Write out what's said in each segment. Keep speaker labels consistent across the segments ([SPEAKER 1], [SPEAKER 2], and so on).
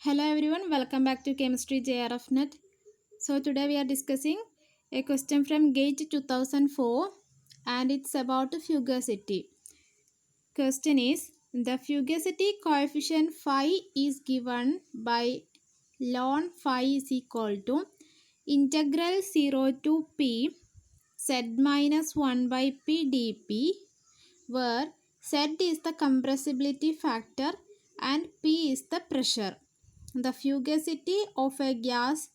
[SPEAKER 1] Hello everyone, welcome back to Chemistry JRFnet. So today we are discussing a question from GATE 2004 and it's about fugacity. Question is, the fugacity coefficient phi is given by ln phi is equal to integral 0 to p z minus 1 by p dp, where z is the compressibility factor and p is the pressure. The fugacity of a gas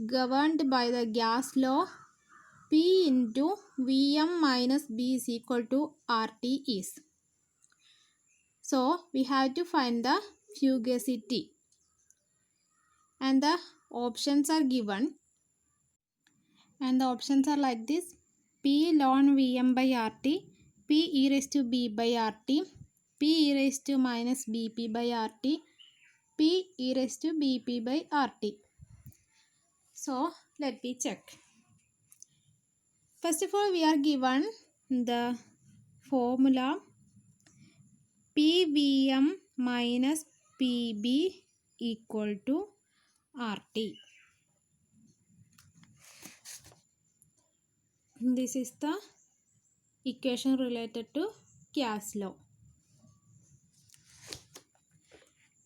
[SPEAKER 1] governed by the gas law P into Vm minus B is equal to RT is. So we have to find the fugacity and the options are given, and the options are like this: P ln Vm by RT, P e raised to B by RT, P e raised to minus Bp by RT, P e raised to Bp by RT. So let me check. First of all, we are given the formula PVm minus PB equal to RT. This is the equation related to gas law.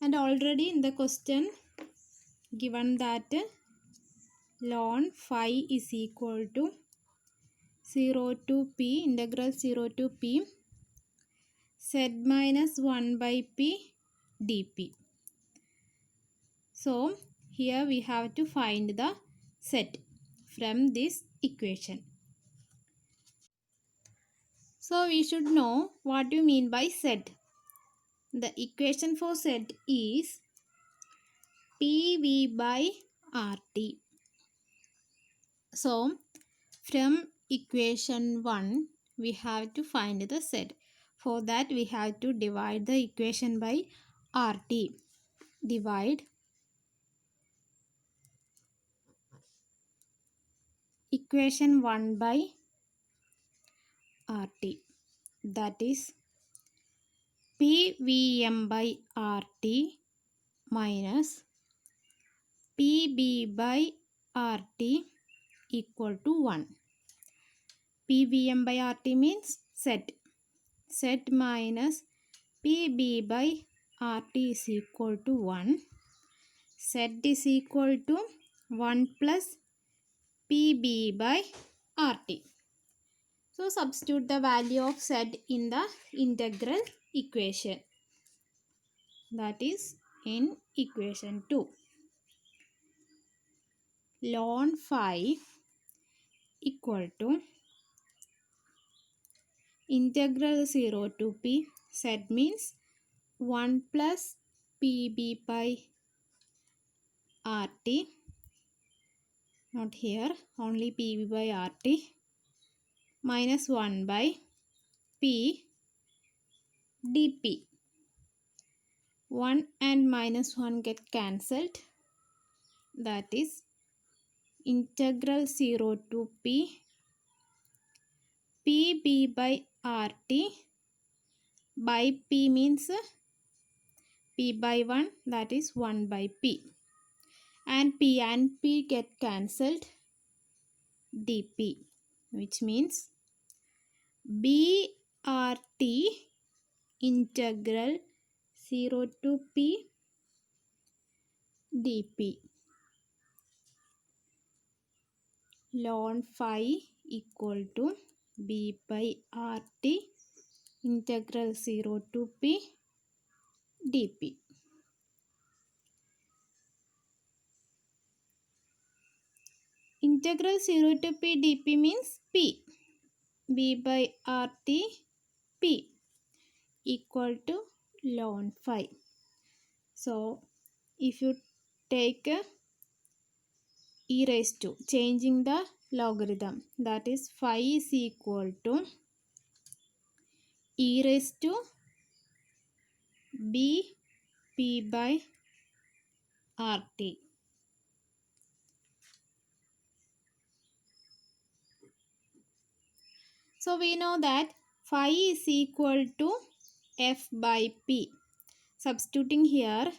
[SPEAKER 1] And already in the question given that ln phi is equal to 0 to p, integral 0 to p z minus 1 by p dp. So here we have to find the z from this equation. So we should know what you mean by z. The equation for z is PV by RT. So from equation 1 we have to find the z. For that we have to divide the equation by RT. Divide equation 1 by RT. That is PVm by RT minus PB by RT equal to 1. PVm by RT means Z. Z minus PB by RT is equal to 1. Z is equal to 1 plus PB by RT. So substitute the value of Z in the integral equation. That is in equation 2. Ln phi equal to integral 0 to p, Z means 1 plus PB by RT, not here, only PB by RT, minus 1 by P dP. 1 and minus 1 get cancelled. That is integral 0 to P PB by RT by P means P by 1, that is 1 by P. And P get cancelled, dP, which means BRT integral 0 to P dP. Ln phi equal to B by RT integral 0 to P dP. Integral 0 to P dP means P. B by RT P equal to ln phi. So if you take e raised to, changing the logarithm, that is phi is equal to e raised to B P by RT. So we know that phi is equal to F by P. Substituting here,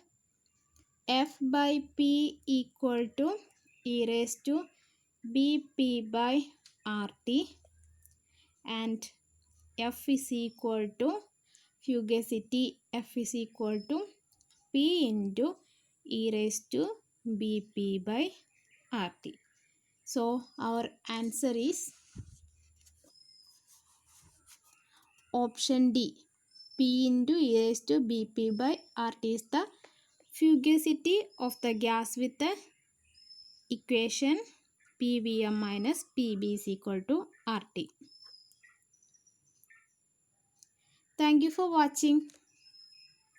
[SPEAKER 1] F by P equal to e raised to Bp by RT, and F is equal to fugacity. F is equal to P into e raised to Bp by RT. So our answer is option D. P into e raised to Bp by RT is the fugacity of the gas with the equation PVm minus Pb is equal to RT. Thank you for watching.